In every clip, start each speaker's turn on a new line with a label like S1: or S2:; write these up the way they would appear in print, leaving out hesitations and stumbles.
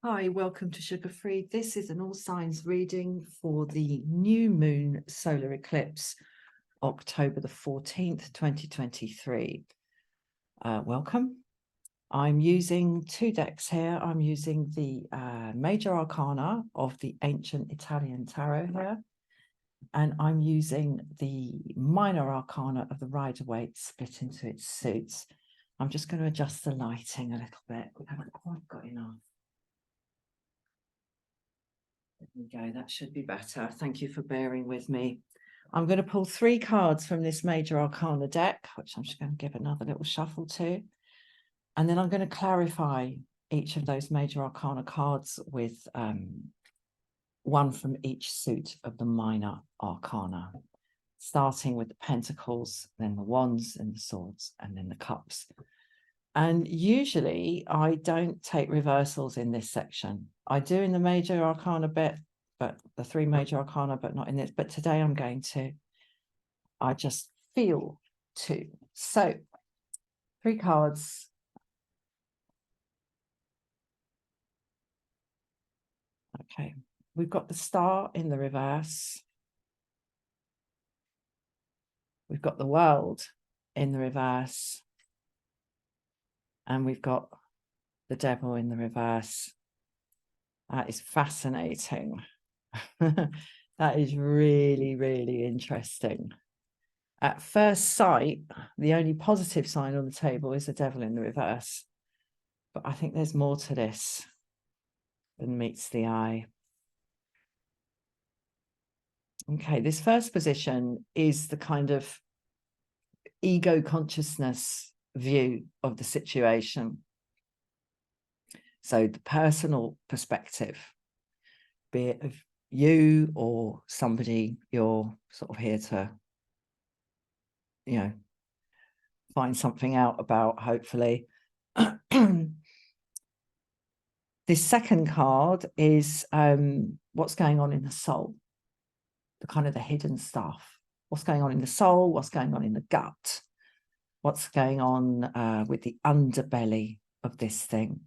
S1: Hi, welcome to Sugar Free. This is an all signs reading for the new moon solar eclipse, October the 14th, 2023. Welcome. I'm using two decks here. I'm using the Major Arcana of the ancient Italian tarot here, and I'm using the Minor Arcana of the Rider-Waite split into its suits. I'm just going to adjust the lighting a little bit. We haven't quite got enough. There we go, that should be better. Thank you for bearing with me. I'm going to pull three cards from this Major Arcana deck, which I'm just going to give another little shuffle to. And then I'm going to clarify each of those Major Arcana cards with one from each suit of the Minor Arcana, starting with the Pentacles, then the Wands and the Swords, and then the Cups. And usually I don't take reversals in this section. I do in the Major Arcana bit, but the three Major Arcana, but not in this. But today I'm going to. I just feel to. So, three cards. Okay, we've got the Star in the reverse. We've got the World in the reverse. And we've got the Devil in the reverse. That is fascinating. That is really, really interesting. At first sight, the only positive sign on the table is the Devil in the reverse. But I think there's more to this than meets the eye. Okay, this first position is the kind of ego consciousness view of the situation. So the personal perspective, be it of you or somebody you're sort of here to, you know, find something out about, hopefully. This second card is what's going on in the soul, the kind of the hidden stuff. What's going on in the soul, what's going on in the gut, what's going on with the underbelly of this thing.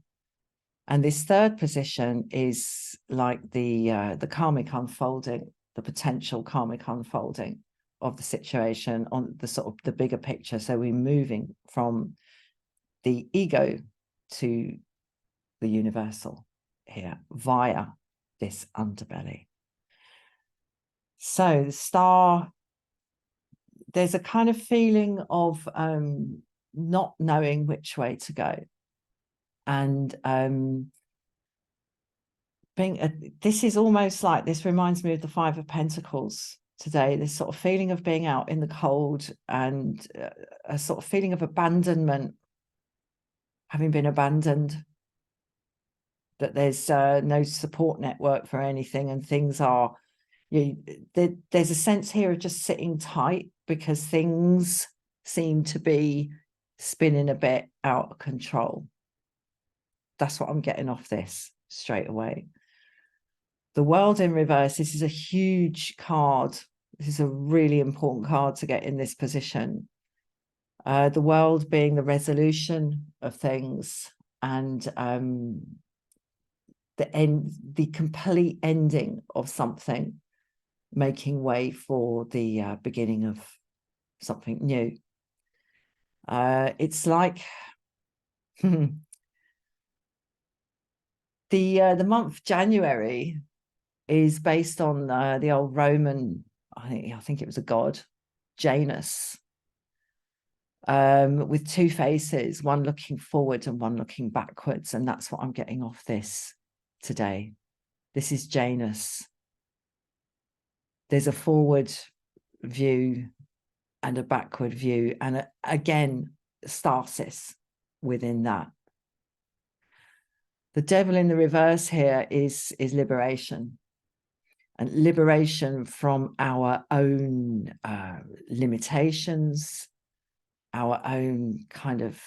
S1: And this third position is like the karmic unfolding, the potential karmic unfolding of the situation on the sort of the bigger picture. So we're moving from the ego to the universal here via this underbelly. So the Star, there's a kind of feeling of not knowing which way to go. And this is almost like, this reminds me of the Five of Pentacles today, this sort of feeling of being out in the cold and a sort of feeling of abandonment, having been abandoned, that there's no support network for anything, and things are, there's a sense here of just sitting tight because things seem to be spinning a bit out of control. That's what I'm getting off this straight away. The World in reverse, this is a huge card. This is a really important card to get in this position. The World being the resolution of things, and the complete ending of something, making way for the beginning of something new. It's like the month January is based on the old Roman, I think it was a god, Janus, with two faces, one looking forward and one looking backwards. And that's what I'm getting off this today. This is Janus. There's a forward view and a backward view, and again, stasis within that. The Devil in the reverse here is liberation, and liberation from our own limitations, our own kind of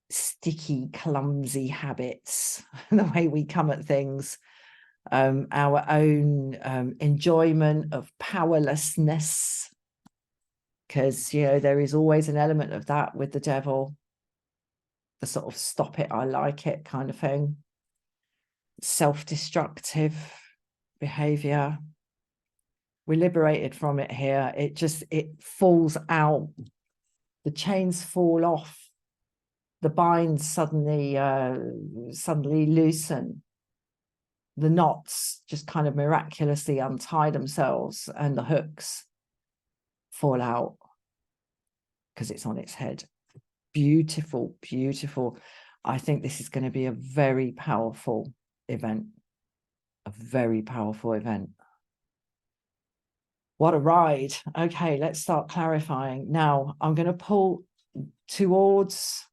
S1: sticky, clumsy habits, the way we come at things, our own enjoyment of powerlessness, because, you know, there is always an element of that with the Devil. the sort of stop it, I like it kind of thing. Self-destructive behavior. We're liberated from it here. It falls out. The chains fall off. The binds suddenly loosen. The knots just kind of miraculously untie themselves, and the hooks fall out because it's on its head. Beautiful, beautiful. I think this is going to be a very powerful event. A very powerful event. What a ride. Okay, let's start clarifying. Now, I'm going to pull towards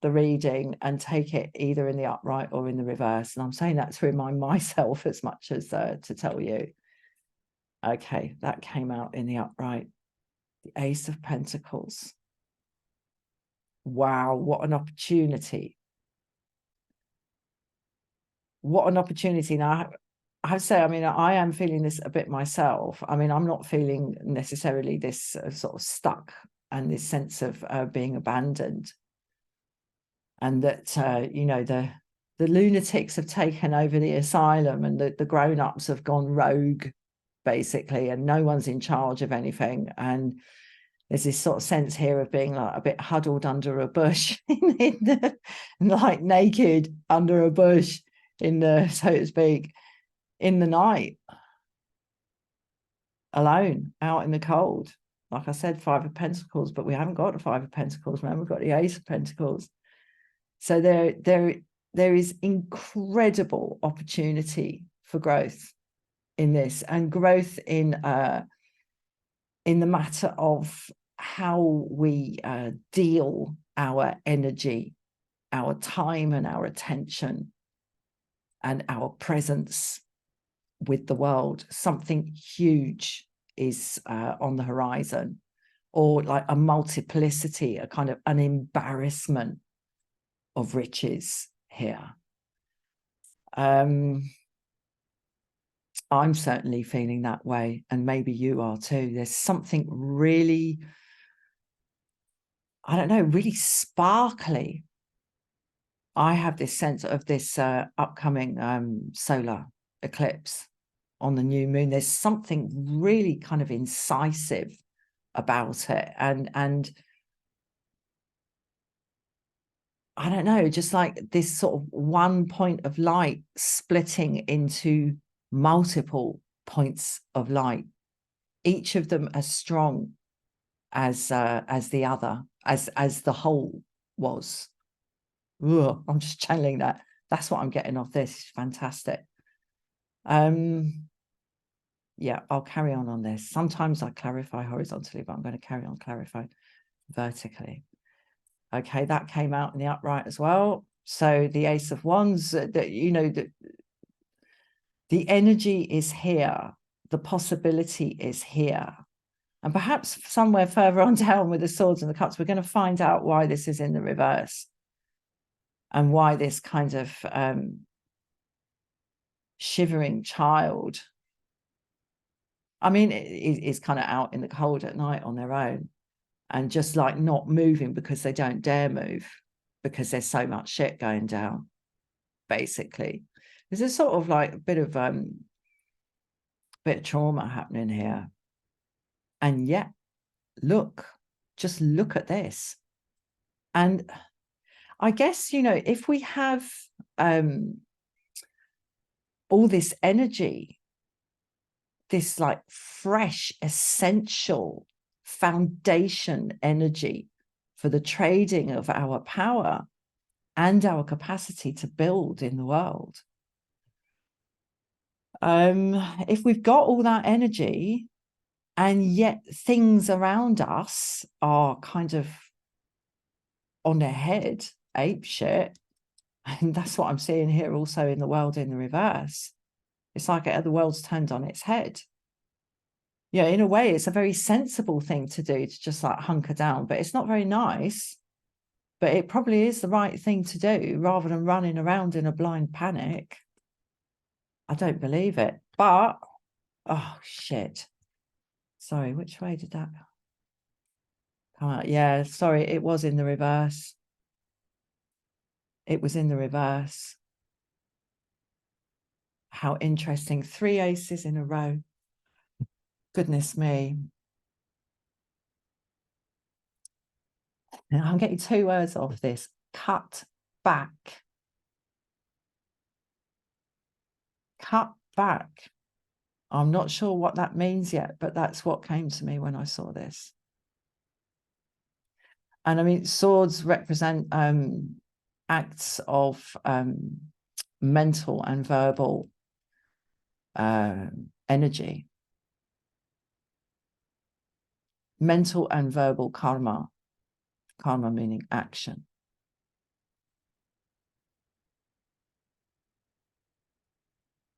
S1: the reading and take it either in the upright or in the reverse. And I'm saying that to remind myself as much as to tell you. Okay, that came out in the upright. The Ace of Pentacles. Wow, what an opportunity. What an opportunity. Now, I have to say, I mean, I am feeling this a bit myself. I mean, I'm not feeling necessarily this sort of stuck and this sense of being abandoned. And that, you know, the lunatics have taken over the asylum, and the grown-ups have gone rogue, basically, and no one's in charge of anything. And there's this sort of sense here of being like a bit huddled under a bush, like naked under a bush, so to speak, in the night, alone, out in the cold. Like I said, Five of Pentacles, but we haven't got the Five of Pentacles, man. We've got the Ace of Pentacles. So there is incredible opportunity for growth in this, and growth in the matter of how we deal our energy, our time, and our attention, and our presence with the world. Something huge is on the horizon, or like a multiplicity, a kind of an embarrassment of riches here. I'm certainly feeling that way, and maybe you are too. There's something really, I don't know, really sparkly. I have this sense of this upcoming solar eclipse on the new moon. There's something really kind of incisive about it, and I don't know, just like this sort of one point of light splitting into multiple points of light, each of them as strong as the other, as the whole was. Ugh, I'm just channeling that. That's what I'm getting off this. Fantastic. Yeah, I'll carry on this. Sometimes I clarify horizontally, but I'm going to carry on clarify vertically. Okay, that came out in the upright as well. So the Ace of Wands, that, you know, the energy is here, the possibility is here. And perhaps somewhere further on down with the Swords and the Cups, we're going to find out why this is in the reverse, and why this kind of shivering child, I mean, is kind of out in the cold at night on their own, and just like not moving because they don't dare move, because there's so much shit going down, basically. There's a sort of like a bit of trauma happening here. And yet, just look at this. And I guess, you know, if we have all this energy, this like fresh, essential foundation energy for the trading of our power and our capacity to build in the world. If we've got all that energy, and yet things around us are kind of on their head, ape shit, and that's what I'm seeing here also in the world in the reverse. It's like the world's turned on its head. Yeah, in a way, it's a very sensible thing to do, to just like hunker down, but it's not very nice. But it probably is the right thing to do, rather than running around in a blind panic. I don't believe it. But, oh, shit. Sorry, which way did that come out? Yeah, sorry, it was in the reverse. It was in the reverse. How interesting. 3 aces in a row. Goodness me. Now I'm getting 2 words off this. Cut back. Cut back. I'm not sure what that means yet, but that's what came to me when I saw this. And I mean, swords represent acts of mental and verbal energy. Mental and verbal karma. Karma meaning action.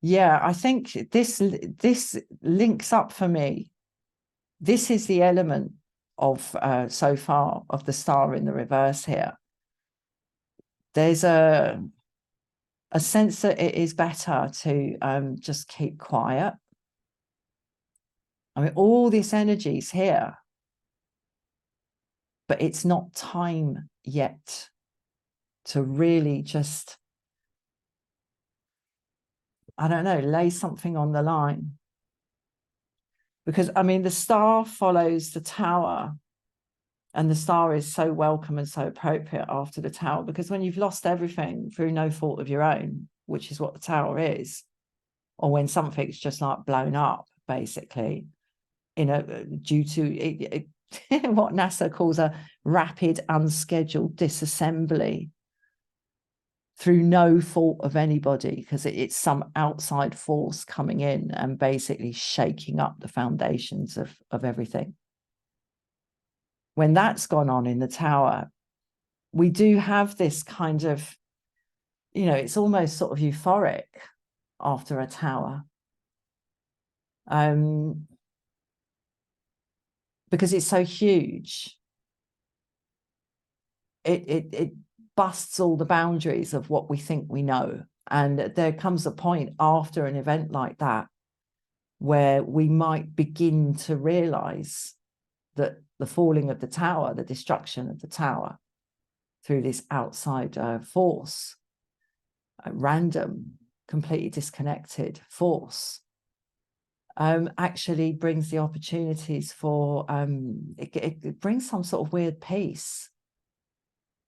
S1: Yeah, I think this links up for me. This is the element of so far of the star in the reverse here. There's a sense that it is better to just keep quiet. I mean, all this energy is here, but it's not time yet to really just, I don't know, lay something on the line. Because, I mean, the star follows the tower, and the star is so welcome and so appropriate after the tower, because when you've lost everything through no fault of your own, which is what the tower is, or when something's just like blown up, basically, due to what NASA calls a rapid unscheduled disassembly through no fault of anybody, because it's some outside force coming in and basically shaking up the foundations of everything. When that's gone on in the tower, we do have this kind of, it's almost sort of euphoric after a tower. Because it's so huge. It busts all the boundaries of what we think we know. And there comes a point after an event like that where we might begin to realize that the falling of the tower, the destruction of the tower through this outside force, random, completely disconnected force, actually brings the opportunities for, it brings some sort of weird peace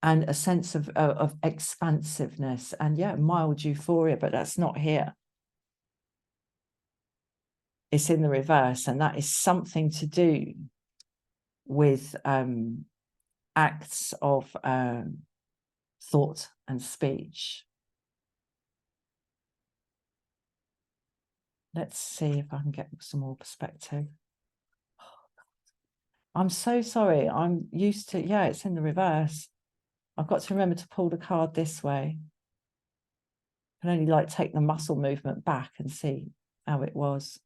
S1: and a sense of expansiveness and, yeah, mild euphoria, but that's not here. It's in the reverse, and that is something to do with acts of thought and speech. Let's see if I can get some more perspective. I'm so sorry. I'm used to, yeah, it's in the reverse. I've got to remember to pull the card this way. I can only like take the muscle movement back and see how it was.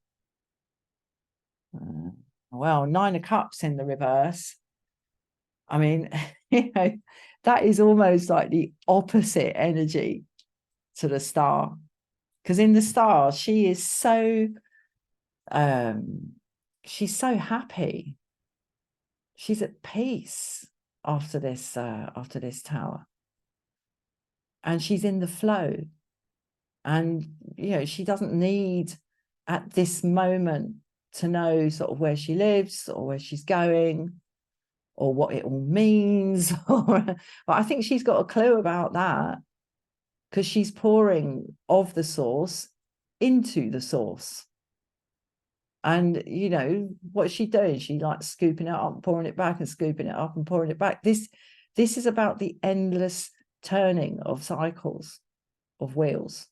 S1: Well, 9 of Cups in the reverse. I mean, that is almost like the opposite energy to the star. Because in the star, she is so, she's so happy. She's at peace after this tower. And she's in the flow. And, she doesn't need at this moment to know sort of where she lives or where she's going or what it all means. But I think she's got a clue about that because she's pouring of the source into the source. And, what's she doing? She like scooping it up, pouring it back and scooping it up and pouring it back. This is about the endless turning of cycles, of wheels.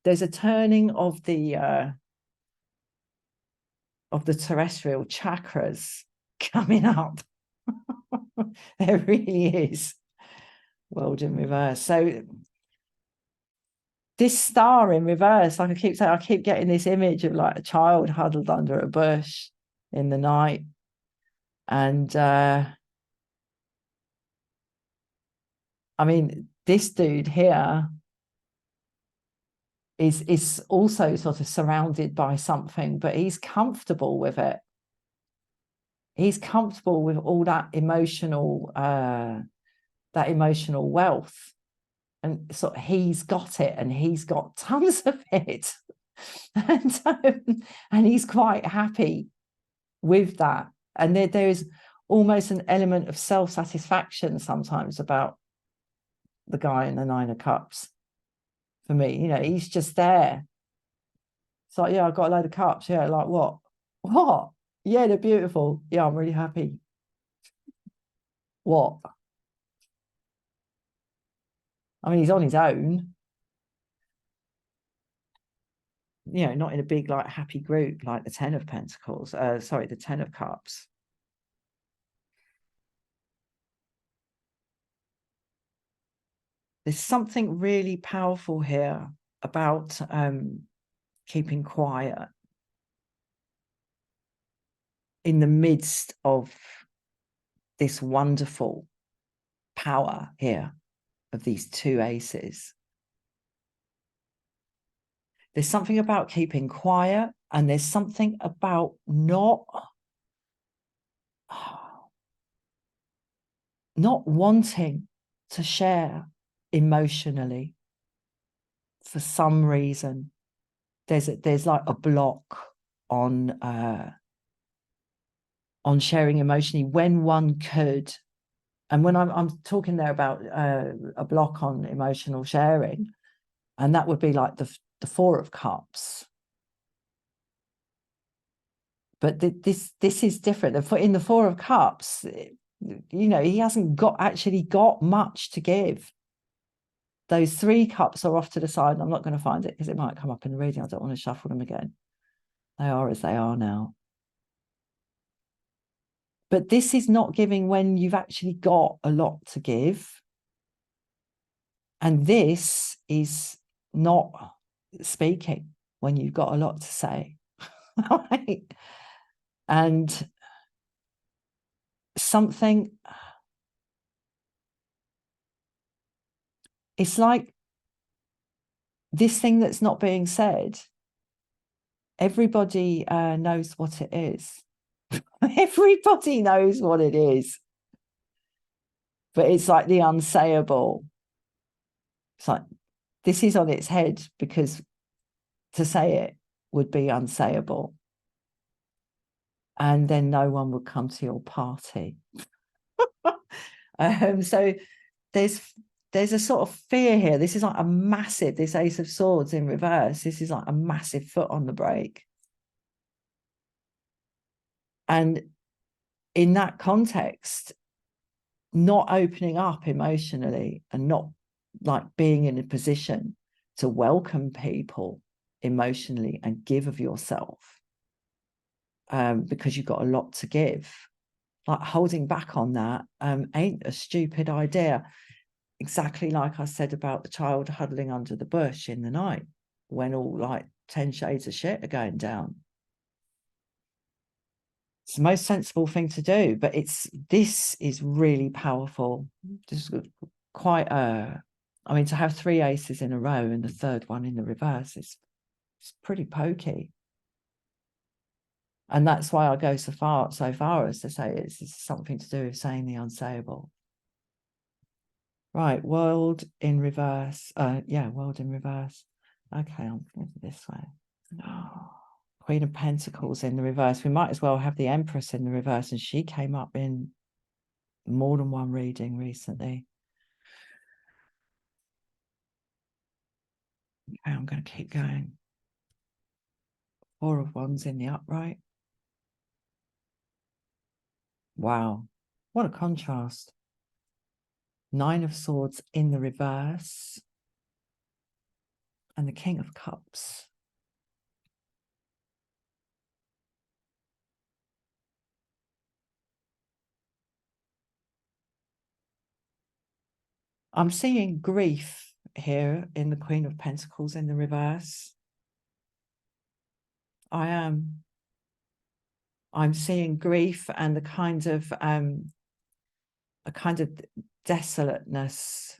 S1: There's a turning of the terrestrial chakras coming up. There really is. World in reverse. So this star in reverse, like I keep saying, I keep getting this image of like a child huddled under a bush in the night. And I mean, this dude here is also sort of surrounded by something, but he's comfortable with it. He's comfortable with all that emotional wealth, and so he's got it, and he's got tons of it. And he's quite happy with that. And there is almost an element of self-satisfaction sometimes about the guy in the Nine of Cups. For me, you know, he's just there. It's like, yeah, I got a load of cups. Yeah, like what? What? Yeah, they're beautiful. Yeah, I'm really happy. What? I mean, he's on his own. You know, not in a big, like, happy group like the Ten of Pentacles. Sorry, the Ten of Cups. There's something really powerful here about keeping quiet in the midst of this wonderful power here of these two aces. There's something about keeping quiet, and there's something about not wanting to share emotionally for some reason. There's like a block on sharing emotionally when one could. And when I'm talking there about a block on emotional sharing, and that would be like the Four of Cups. But this is different. In the Four of Cups, you know, he hasn't actually got much to give. Those three cups are off to the side, and I'm not going to find it because it might come up in the reading. I don't want to shuffle them again. They are as they are now. But this is not giving when you've actually got a lot to give. And this is not speaking when you've got a lot to say. Right? And something, it's like this thing that's not being said, everybody knows what it is. Everybody knows what it is. But it's like the unsayable. It's like, this is on its head, because to say it would be unsayable. And then no one would come to your party. So there's a sort of fear here. This is like a massive, this Ace of Swords in reverse. This is like a massive foot on the brake. And in that context, not opening up emotionally and not like being in a position to welcome people emotionally and give of yourself, because you've got a lot to give, like holding back on that ain't a stupid idea. Exactly like I said about the child huddling under the bush in the night when all like 10 shades of shit are going down. It's the most sensible thing to do, but this is really powerful. Just quite I mean, to have three aces in a row and the third one in the reverse is pretty pokey. And that's why I go so far as to say it's something to do with saying the unsayable. Right, World in reverse. Yeah, World in reverse. Okay, I'm going this way. Oh, Queen of Pentacles in the reverse. We might as well have the Empress in the reverse, and she came up in more than one reading recently. Okay, I'm going to keep going. Four of Wands in the upright. Wow, what a contrast. Nine of Swords in the reverse. And the King of Cups. I'm seeing grief here in the Queen of Pentacles in the reverse. I'm seeing grief and the kind of a kind of desolateness,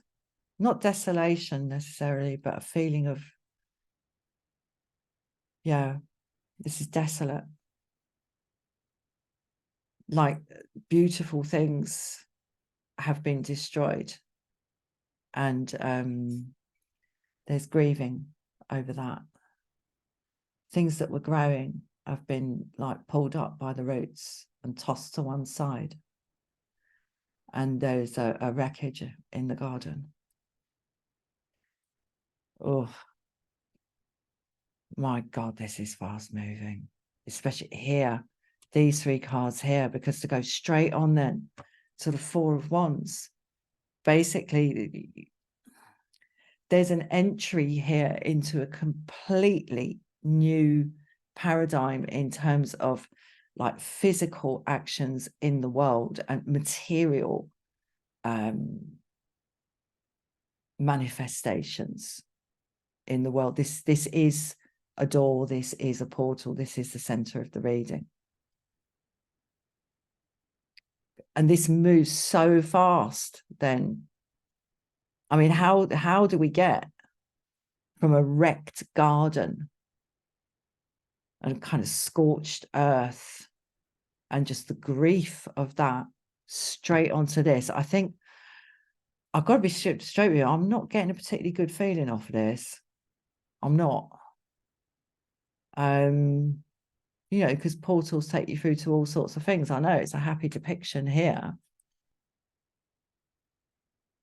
S1: not desolation necessarily, but a feeling of, yeah, this is desolate. like beautiful things have been destroyed, and there's grieving over that. Things that were growing have been like pulled up by the roots and tossed to one side, and there's a wreckage in the garden. Oh my God, this is fast moving, especially here, these three cards here, because to go straight on then to the Four of Wands, basically there's an entry here into a completely new paradigm in terms of like physical actions in the world and material manifestations in the world. This is a door, this is a portal, this is the center of the reading. And this moves so fast then. I mean, how do we get from a wrecked garden and kind of scorched earth and just the grief of that straight onto this? I think I've got to be straight with you. I'm not getting a particularly good feeling off of this. I'm not. You know, because portals take you through to all sorts of things. I know it's a happy depiction here.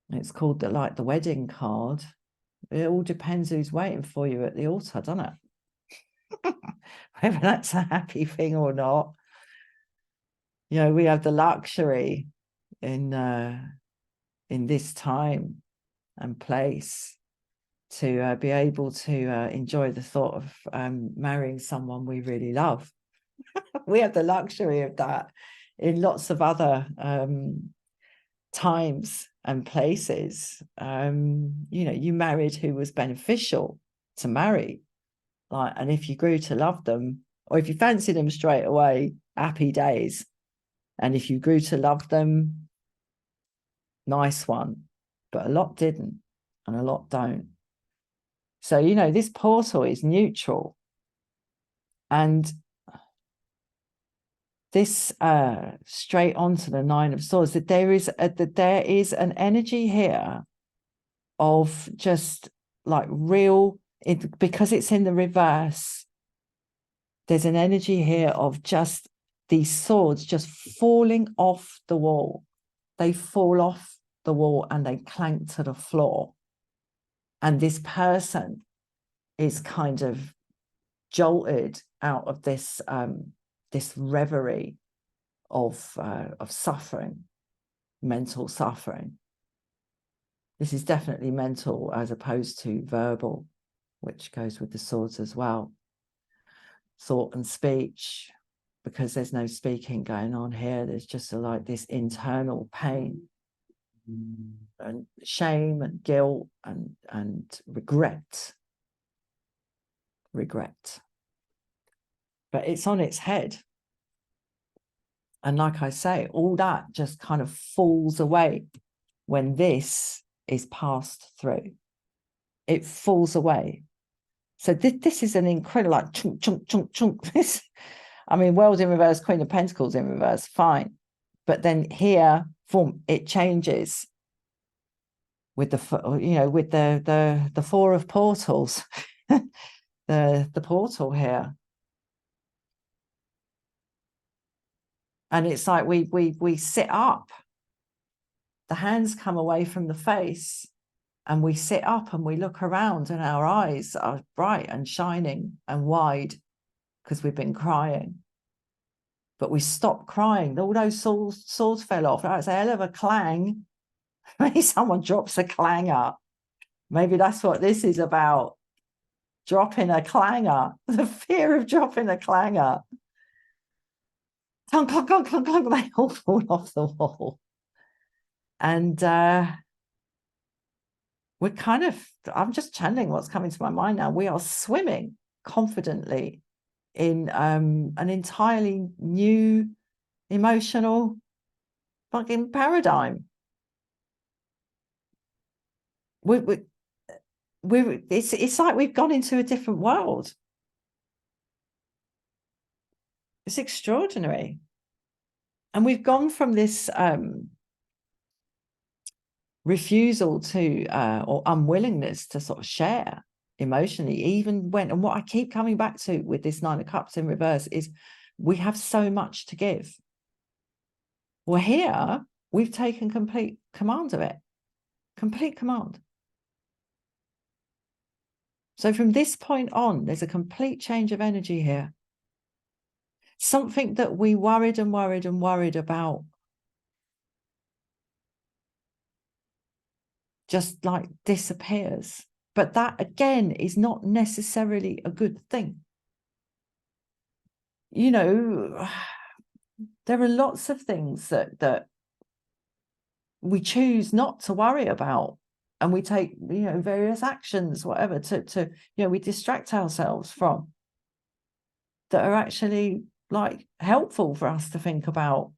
S1: It's called the wedding card. It all depends who's waiting for you at the altar, doesn't it? Whether that's a happy thing or not. You know, we have the luxury in this time and place to be able to enjoy the thought of marrying someone we really love. We have the luxury of that in lots of other times and places. You know, you married who was beneficial to marry, like, and if you grew to love them, or if you fancied them straight away, happy days. And if you grew to love them, nice one. But a lot didn't, and a lot don't. So, you know, this portal is neutral. And this straight onto the Nine of Swords, that there is an energy here of just like real, because it's in the reverse, there's an energy here of just these swords just falling off the wall. They fall off the wall and they clank to the floor. And this person is kind of jolted out of this this reverie of suffering, mental suffering. This is definitely mental as opposed to verbal, which goes with the swords as well. Thought and speech, because there's no speaking going on here. There's just like this internal pain and shame and guilt and regret. But it's on its head. And like I say, all that just kind of falls away when this is passed through. It falls away. So this is an incredible, like, chunk, chunk, chunk, chunk. This, I mean, World in reverse, Queen of Pentacles in reverse, fine. But then here, it changes with the, you know, with the Four of Portals, the portal here. And it's like we sit up. The hands come away from the face and we sit up and we look around and our eyes are bright and shining and wide because we've been crying. But we stopped crying. All those swords fell off. That's a hell of a clang. Maybe someone drops a clanger. Maybe that's what this is about. Dropping a clanger. The fear of dropping a clanger. Clunk, clunk, clunk, clunk, clunk. They all fall off the wall. And we're kind of, I'm just channeling what's coming to my mind now. We are swimming confidently in an entirely new emotional fucking paradigm. It's like we've gone into a different world. It's extraordinary. And we've gone from this refusal to or unwillingness to sort of share emotionally, even when, and what I keep coming back to with this Nine of Cups in reverse is we have so much to give. Well, here we've taken complete command of it, complete command. So from this point on, there's a complete change of energy here. Something that we worried and worried and worried about just like disappears. But that again is not necessarily a good thing. You know, there are lots of things that we choose not to worry about, and we take, you know, various actions, whatever, to you know, we distract ourselves from, that are actually like helpful for us to think about.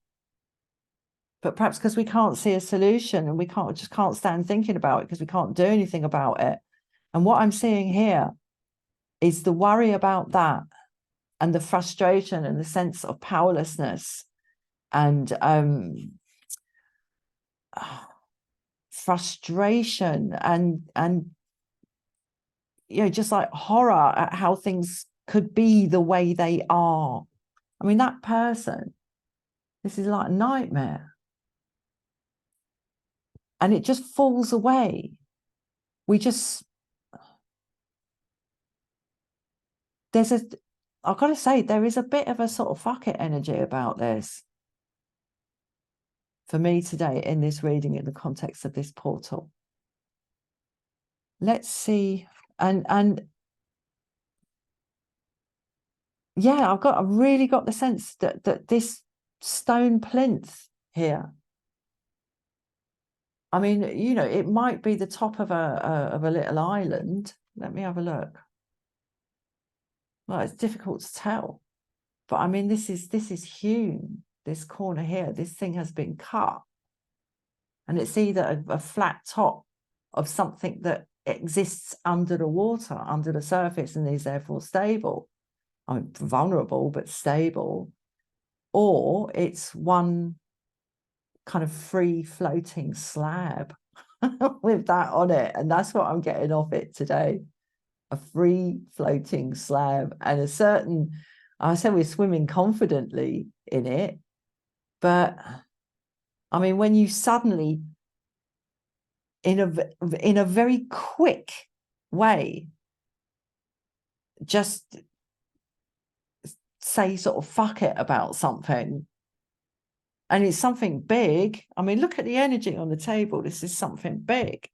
S1: But perhaps because we can't see a solution and we just can't stand thinking about it because we can't do anything about it. And what I'm seeing here is the worry about that, and the frustration and the sense of powerlessness and frustration and you know, just like horror at how things could be the way they are. I mean, that person, this is like a nightmare. And it just falls away. We just, I've got to say, there is a bit of a sort of fuck it energy about this for me today in this reading, in the context of this portal. Let's see. And yeah, I've really got the sense that this stone plinth here, I mean, you know, it might be the top of a little island. Let me have a look. Well, it's difficult to tell, but I mean, this is hewn. This corner here, this thing has been cut, and it's either a flat top of something that exists under the water, under the surface, and is therefore stable. I mean, vulnerable but stable, or it's one kind of free floating slab with that on it, and that's what I'm getting off it today. A free floating slab, and a certain, I say we're swimming confidently in it, but I mean, when you suddenly in a very quick way just say sort of fuck it about something, and it's something big. I mean, look at the energy on the table. This is something big,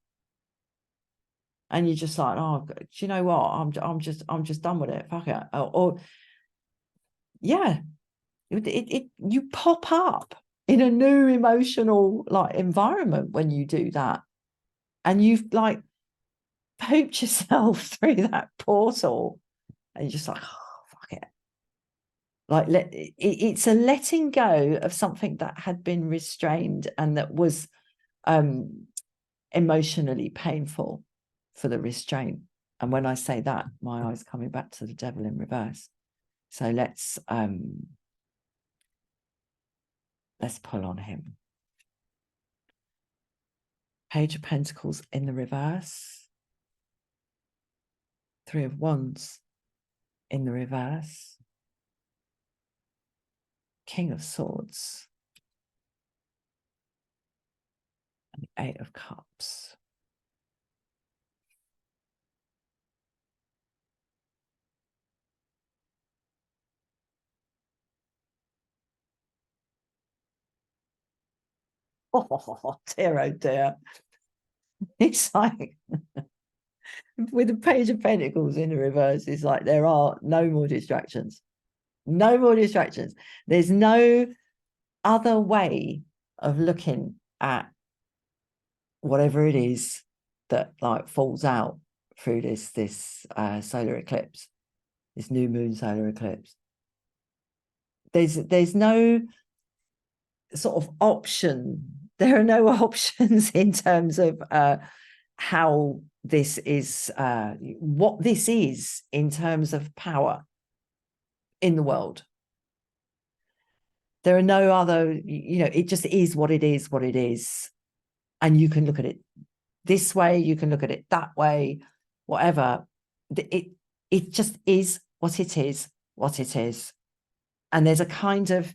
S1: and you're just like, oh, do you know what? I'm just done with it. Fuck it. Or yeah, you pop up in a new emotional like environment when you do that, and you've like pooped yourself through that portal, and you're just like, oh, fuck it. Like it's a letting go of something that had been restrained and that was emotionally painful for the restraint. And when I say that, my eyes coming back to the devil in reverse. So let's pull on him. Page of Pentacles in the reverse. Three of Wands in the reverse. King of Swords. And the Eight of Cups. Oh, dear, oh dear. It's like, with the Page of Pentacles in the reverse, it's like there are no more distractions. No more distractions. There's no other way of looking at whatever it is that like falls out through this solar eclipse, this new moon solar eclipse. There's no sort of option. There are no options in terms of how this is, what this is in terms of power in the world. There are no other, it just is what it is, what it is. And you can look at it this way, you can look at it that way, whatever. It just is what it is, what it is. And there's a kind of,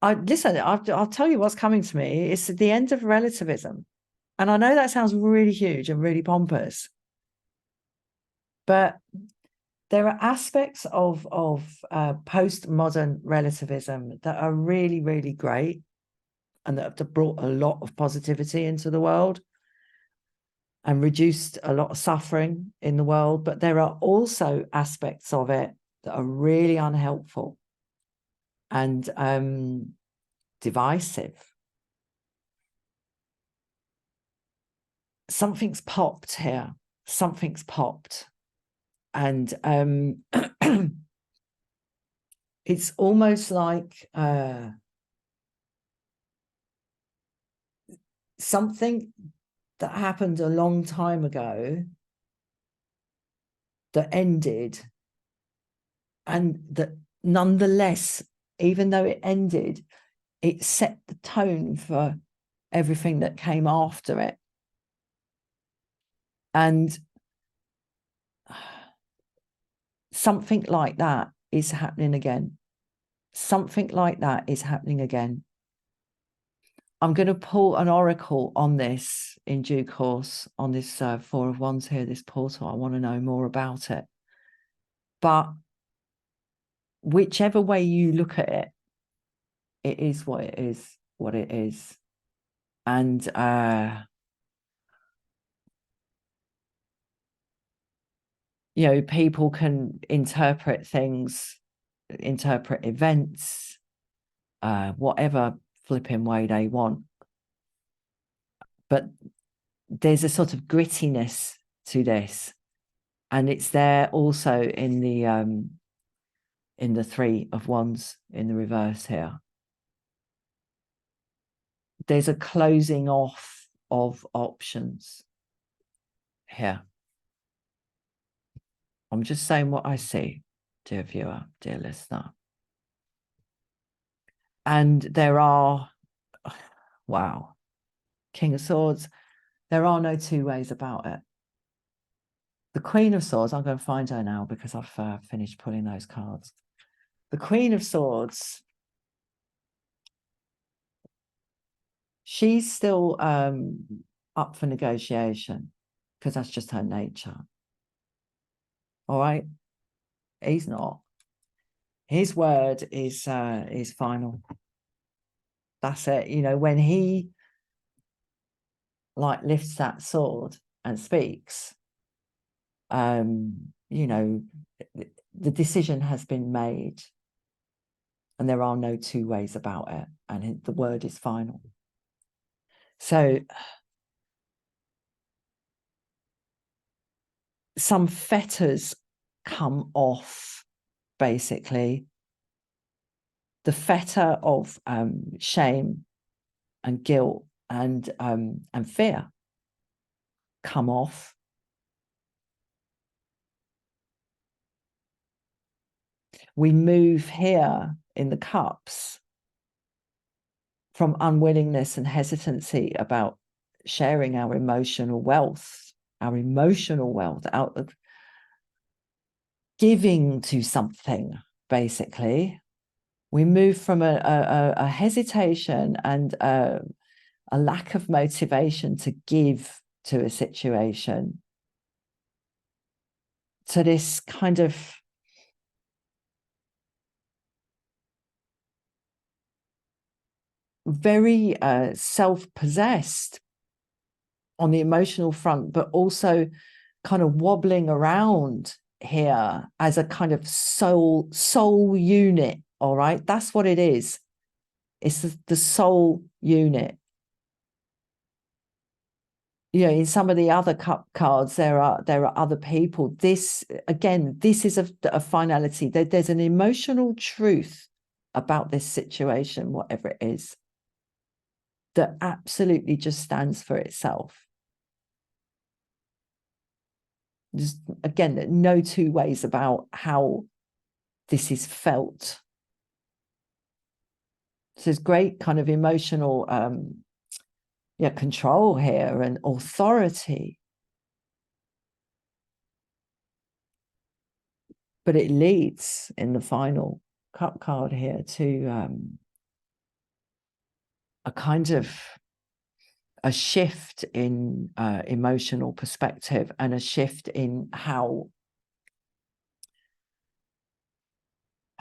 S1: listen, I'll tell you what's coming to me. It's the end of relativism. And I know that sounds really huge and really pompous, but there are aspects of postmodern relativism that are really, really great and that have brought a lot of positivity into the world and reduced a lot of suffering in the world. But there are also aspects of it that are really unhelpful and divisive. Something's popped here. Something's popped. And it's almost like something that happened a long time ago that ended, and that nonetheless, even though it ended, it set the tone for everything that came after it. And something like that is happening again. Something like that is happening again. I'm going to pull an oracle on this in due course, on this Four of Wands here, this portal. I want to know more about it. But whichever way you look at it, it is what it is, what it is. And people can interpret things, interpret events, whatever flipping way they want. But there's a sort of grittiness to this, and it's there also in the Three of Wands in the reverse here. There's a closing off of options here. I'm just saying what I see, dear viewer, dear listener. And there are, wow, King of Swords, there are no two ways about it. The Queen of Swords, I'm going to find her now because I've finished pulling those cards. The Queen of Swords, she's still up for negotiation because that's just her nature. All right? He's not. His word is final. That's it. When he lifts that sword and speaks, the decision has been made and there are no two ways about it, and the word is final. So some fetters come off, basically. The fetter of shame and guilt and fear come off. We move here in the cups from unwillingness and hesitancy about sharing our emotional wealth, out of giving to something, basically. We move from a hesitation and a lack of motivation to give to a situation to this kind of very self-possessed on the emotional front, but also kind of wobbling around here as a kind of soul unit. All right, that's what it is. It's the soul unit. In some of the other cup cards, there are other people. This, again, this is a finality. There's an emotional truth about this situation, whatever it is, that absolutely just stands for itself. Just, again, no two ways about how this is felt. So there's great kind of emotional control here and authority. But it leads in the final cup card here to a kind of a shift in emotional perspective and a shift in how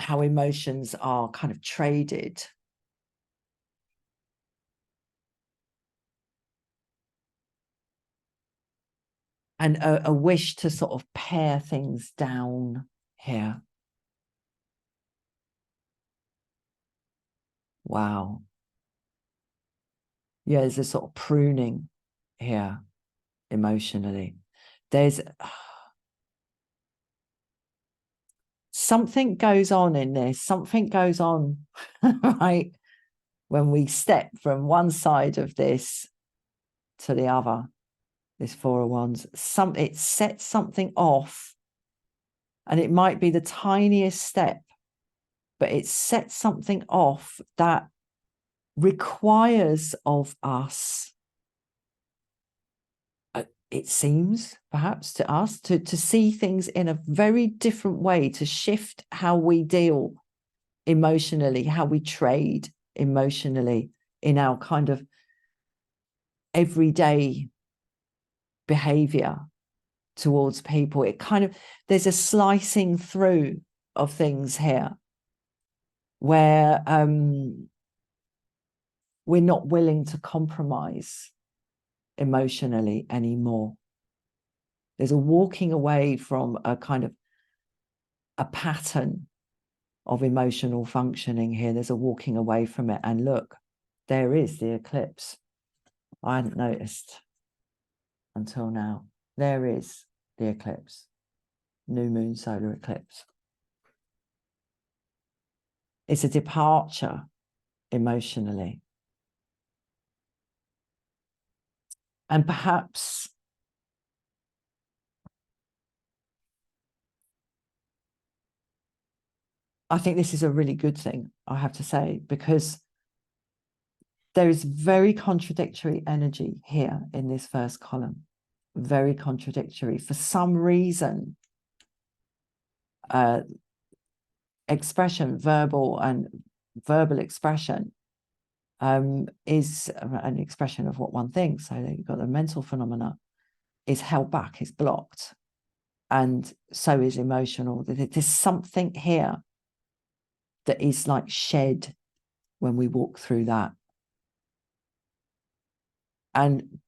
S1: emotions are kind of traded. And a wish to sort of pare things down here. Wow. Yeah, there's a sort of pruning here emotionally. There's something goes on in this, something goes on, right? When we step from one side of this to the other, this Four of Wands, it sets something off, and it might be the tiniest step, but it sets something off that requires of us, it seems perhaps to us, to see things in a very different way, to shift how we deal emotionally, how we trade emotionally in our kind of everyday behavior towards people. It kind of, there's a slicing through of things here where we're not willing to compromise emotionally anymore. There's a walking away from a kind of a pattern of emotional functioning here. There's a walking away from it. And look, there is the eclipse. I hadn't noticed until now. There is the eclipse. New moon solar eclipse. It's a departure emotionally. And perhaps I think this is a really good thing, I have to say, because there is very contradictory energy here in this first column. Very contradictory. For some reason, expression, verbal expression is an expression of what one thinks. So you've got the mental phenomena is held back, is blocked. And so is emotional. There's something here that is like shed when we walk through that. And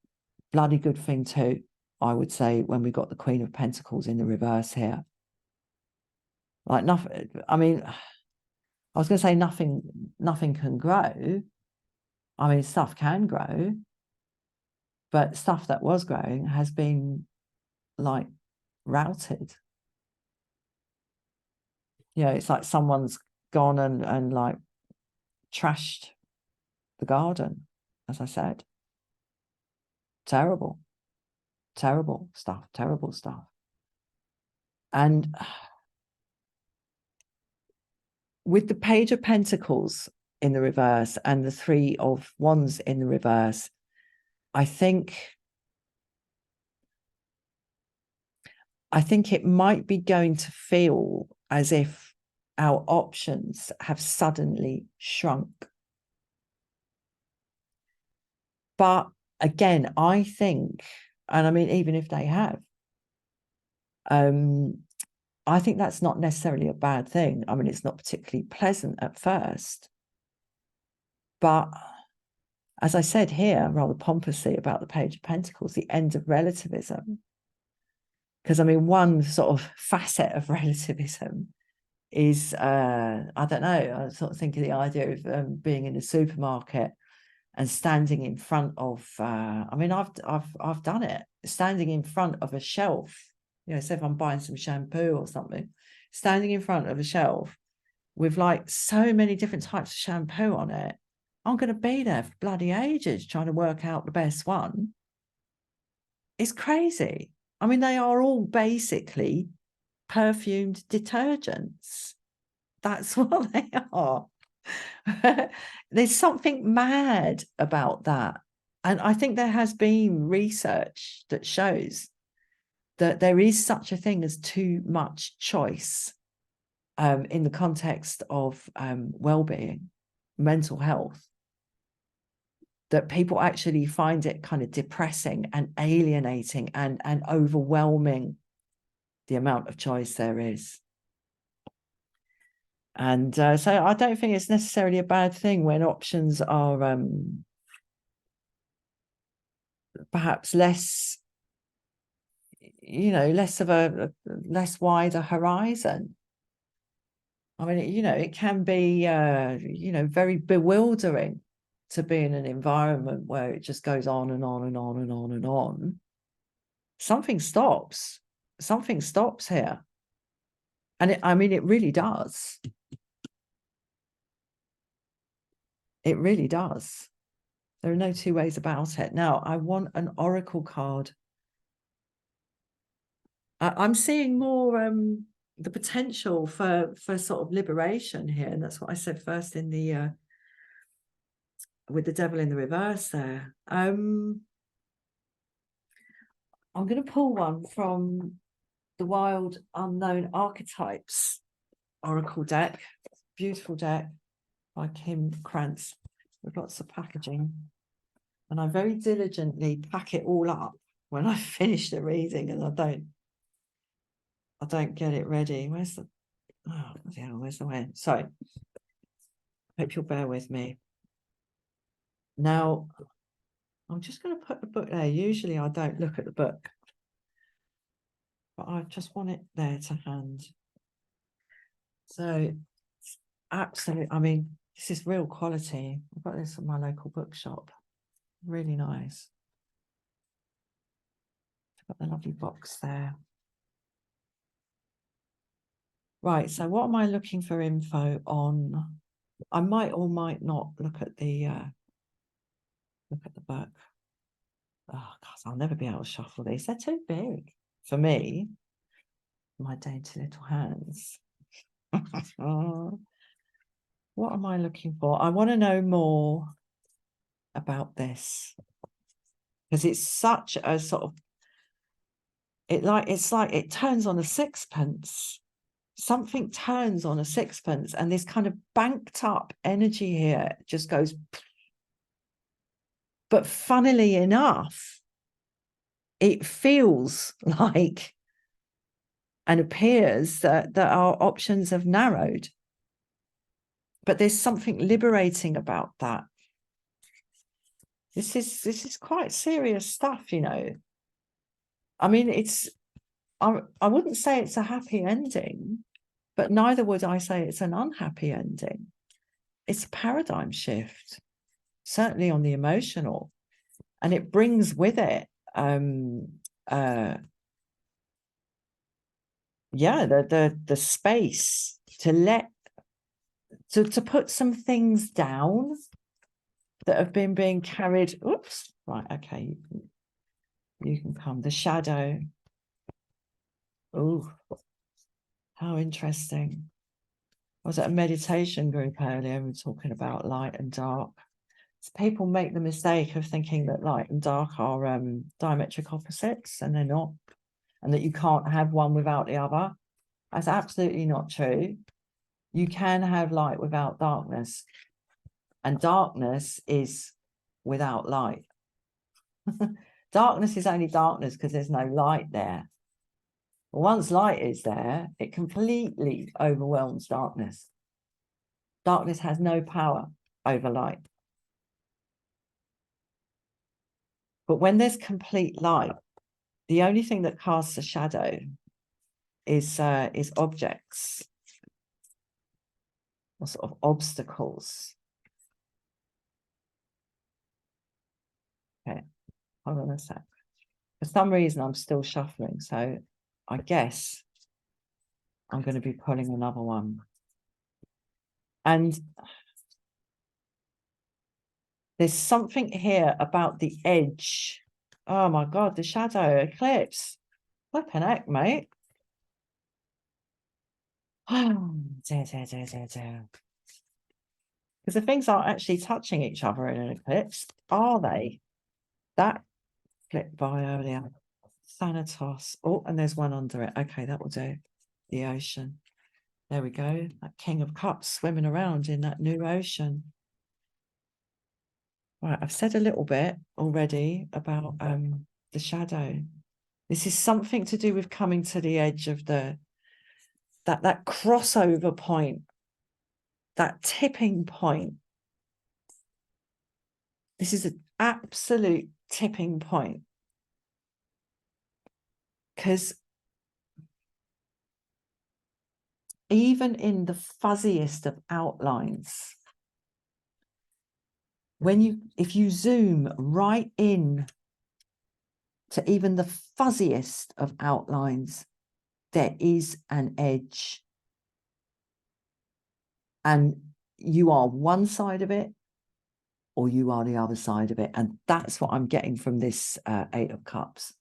S1: bloody good thing too, I would say, when we got the Queen of Pentacles in the reverse here. Like nothing, I mean, I was going to say nothing can grow. I mean, stuff can grow, but stuff that was growing has been like routed. You know, it's like someone's gone and like trashed the garden, as I said. Terrible stuff, terrible stuff. And with the Page of Pentacles in the reverse and the Three of Wands in the reverse, I think it might be going to feel as if our options have suddenly shrunk. But again, I think, and I mean, even if they have, I think that's not necessarily a bad thing. I mean, it's not particularly pleasant at first. But as I said here, rather pompously about the Page of Pentacles, the end of relativism. Because, I mean, one sort of facet of relativism is, I don't know, I sort of think of the idea of being in a supermarket and standing in front of, I mean, I've done it, standing in front of a shelf. You know, say if I'm buying some shampoo or something, standing in front of a shelf with like so many different types of shampoo on it, I'm going to be there for bloody ages trying to work out the best one. It's crazy. I mean, they are all basically perfumed detergents. That's what they are. There's something mad about that. And I think there has been research that shows that there is such a thing as too much choice in the context of well-being, mental health, that people actually find it kind of depressing and alienating and overwhelming, the amount of choice there is. And so I don't think it's necessarily a bad thing when options are perhaps less, less of a less wider horizon. I mean, it can be, very bewildering to be in an environment where it just goes on and on and on and on and on. Something stops. Something stops here. And it really does. It really does. There are no two ways about it. Now, I want an oracle card. I'm seeing more the potential for sort of liberation here. And that's what I said first in the with the devil in the reverse there. I'm going to pull one from the Wild Unknown Archetypes Oracle deck. Beautiful deck by Kim Krantz with lots of packaging. And I very diligently pack it all up when I finish the reading, and I don't get it ready. Where's the where's the way? Sorry. Hope you'll bear with me. Now, I'm just going to put the book there. Usually I don't look at the book, but I just want it there to hand. So absolutely, I mean, this is real quality. I've got this at my local bookshop. Really nice. I've got the lovely box there. Right, so what am I looking for info on? I might or might not look at the book. Oh God, I'll never be able to shuffle these. They're too big for me. My dainty little hands. What am I looking for? I want to know more about this, because it's such a sort of it's like it turns on a sixpence. Something turns on a sixpence, and this kind of banked up energy here just goes. But funnily enough, it feels like and appears that our options have narrowed. But there's something liberating about that. This is quite serious stuff, you know. I mean, I wouldn't say it's a happy ending, but neither would I say it's an unhappy ending. It's a paradigm shift, certainly on the emotional, and it brings with it the space to to put some things down that have been being carried. Oops, right, okay, you can come. The shadow. Oh, how interesting. I was at a meditation group earlier, we were talking about light and dark. So people make the mistake of thinking that light and dark are diametric opposites, and they're not, and that you can't have one without the other. That's absolutely not true. You can have light without darkness, and darkness is without light. Darkness is only darkness because there's no light there. But once light is there, it completely overwhelms darkness. Darkness has no power over light. But when there's complete light, the only thing that casts a shadow is objects or sort of obstacles. Okay, hold on a sec. For some reason, I'm still shuffling, so I guess I'm going to be pulling another one. And there's something here about the edge. Oh my God, the shadow, eclipse. Flipping heck, mate. Oh, dear. Because the things aren't actually touching each other in an eclipse, are they? That flipped by earlier. Thanatos. Oh, and there's one under it. Okay, that will do. The ocean. There we go. That King of Cups swimming around in that new ocean. Right, I've said a little bit already about the shadow. This is something to do with coming to the edge of that crossover point, that tipping point. This is an absolute tipping point. Because even in the fuzziest of outlines, if you zoom right in to even the fuzziest of outlines, there is an edge. And you are one side of it, or you are the other side of it. And that's what I'm getting from this Eight of Cups.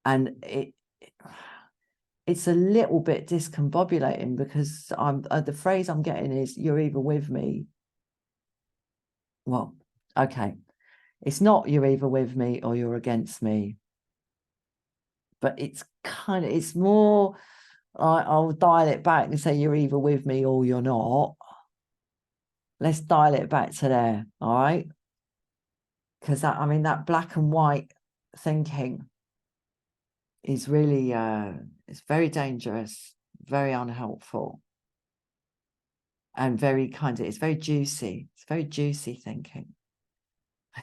S1: And it's a little bit discombobulating, because the phrase I'm getting is, you're either with me. Well, okay. It's not you're either with me or you're against me. But it's more, I'll dial it back and say you're either with me or you're not. Let's dial it back to there, all right? Because that black and white thinking is really, it's very dangerous, very unhelpful, and it's very juicy. It's very juicy thinking.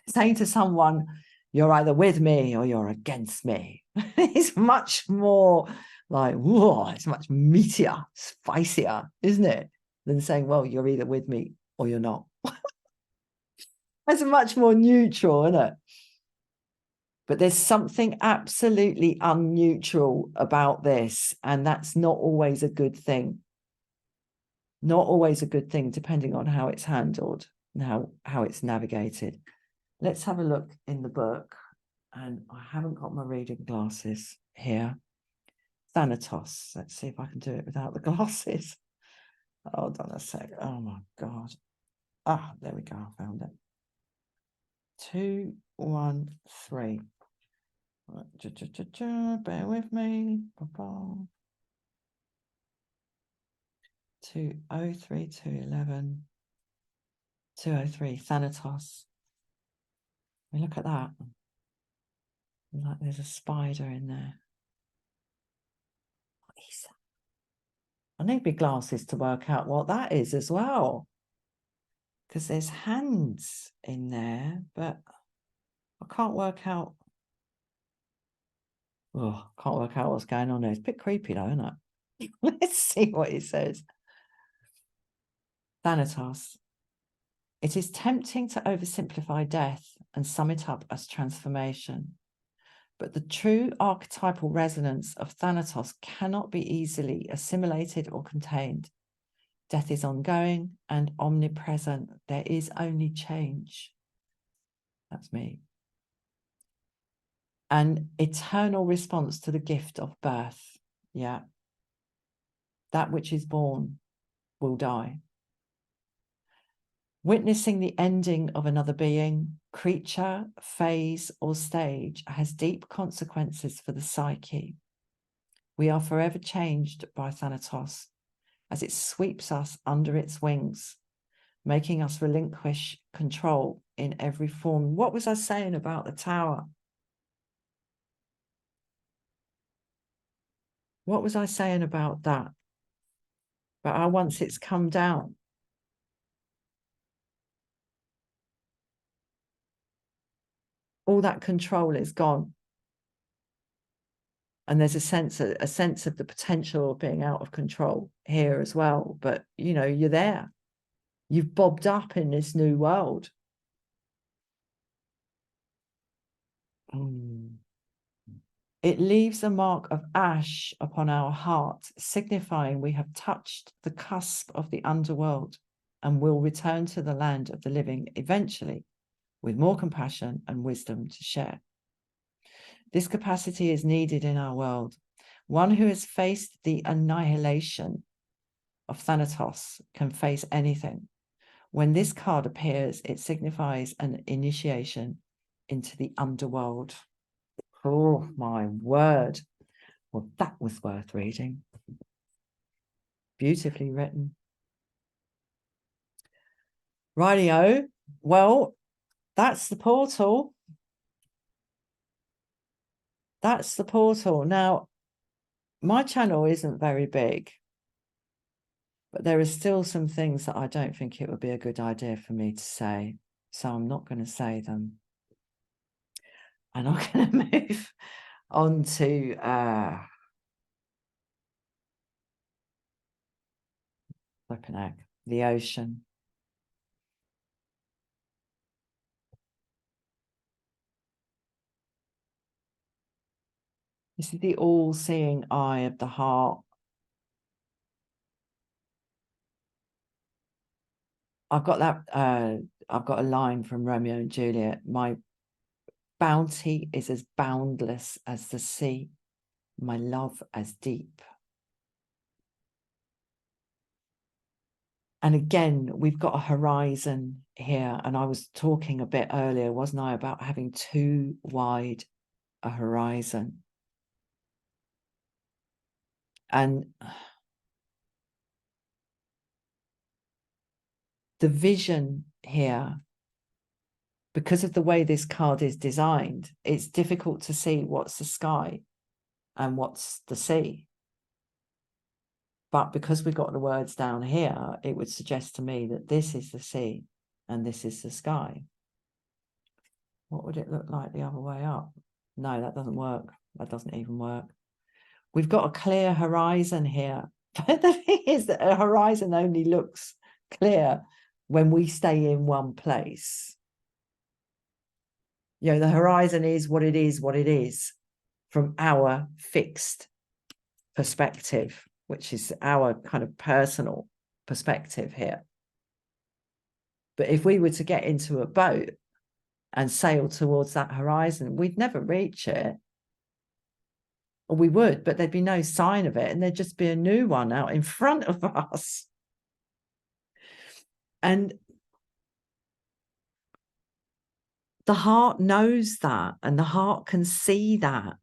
S1: Saying to someone, you're either with me or you're against me, it's much more like, whoa, it's much meatier, spicier, isn't it? Than saying, well, you're either with me or you're not. It's much more neutral, isn't it? But there's something absolutely unneutral about this, and that's not always a good thing. Not always a good thing, depending on how it's handled and how it's navigated. Let's have a look in the book. And I haven't got my reading glasses here. Thanatos. Let's see if I can do it without the glasses. Hold on a sec. Oh my God. Ah, there we go. I found it. 2, 1, 3. Bear with me. 203, 211, 203. Thanatos. Look at that. Like there's a spider in there. What is that? I need big glasses to work out what that is as well. Because there's hands in there, but I can't work out. Oh, can't work out what's going on there. It's a bit creepy though, isn't it? Let's see what it says. Thanatos. It is tempting to oversimplify death and sum it up as transformation. But the true archetypal resonance of Thanatos cannot be easily assimilated or contained. Death is ongoing and omnipresent. There is only change. That's me. An eternal response to the gift of birth. Yeah. That which is born will die. Witnessing the ending of another being, creature, phase, or stage has deep consequences for the psyche. We are forever changed by Thanatos as it sweeps us under its wings, making us relinquish control in every form. What was I saying about the tower? What was I saying about that? But how once it's come down, all that control is gone. And there's a sense of the potential of being out of control here as well. But, you know, you're there. You've bobbed up in this new world. It leaves a mark of ash upon our heart, signifying we have touched the cusp of the underworld and will return to the land of the living eventually with more compassion and wisdom to share. This capacity is needed in our world. One who has faced the annihilation of Thanatos can face anything. When this card appears, it signifies an initiation into the underworld. Oh, my word. Well, that was worth reading. Beautifully written. Rightio. Well, that's the portal. That's the portal. Now, my channel isn't very big, but there are still some things that I don't think it would be a good idea for me to say. So I'm not going to say them. And I'm going to move on to flipping heck, the ocean. This is the all-seeing eye of the heart. I've got that, I've got a line from Romeo and Juliet. My bounty is as boundless as the sea, my love as deep. And again, we've got a horizon here. And I was talking a bit earlier, wasn't I, about having too wide a horizon. And the vision here, because of the way this card is designed, it's difficult to see what's the sky and what's the sea. But because we've got the words down here, it would suggest to me that this is the sea and this is the sky. What would it look like the other way up? No, that doesn't work. That doesn't even work. We've got a clear horizon here. But the thing is that a horizon only looks clear when we stay in one place. You know, the horizon is what it is from our fixed perspective, which is our kind of personal perspective here. But if we were to get into a boat and sail towards that horizon, we'd never reach it. Or we would, but there'd be no sign of it, and there'd just be a new one out in front of us. And the heart knows that, and the heart can see that.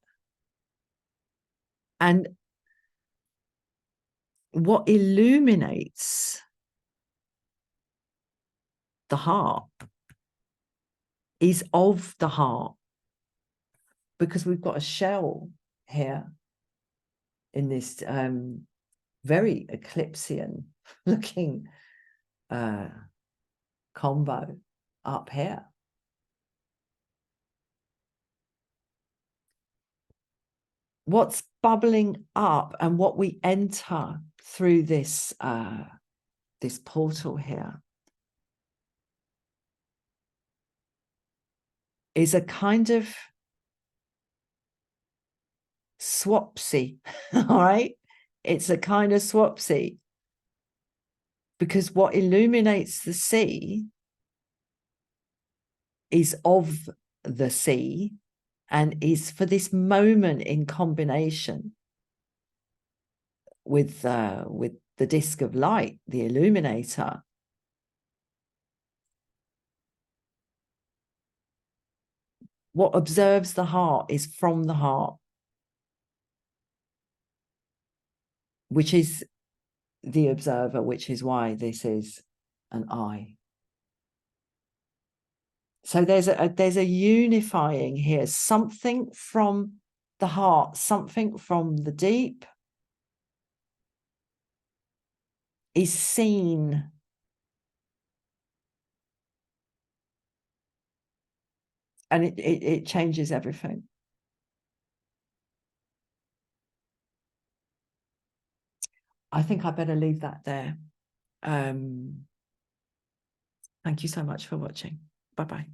S1: And what illuminates the heart is of the heart, because we've got a shell here in this very Eclipsean looking combo up here. What's bubbling up and what we enter through this this portal here is a kind of swapsy. All right, it's a kind of swapsy, because what illuminates the sea is of the sea and is for this moment in combination with the disc of light, the illuminator. What observes the heart is from the heart, which is the observer, which is why this is an eye. So there's a unifying here, something from the heart, something from the deep is seen. And it changes everything. I think I better leave that there. Thank you so much for watching. Bye-bye.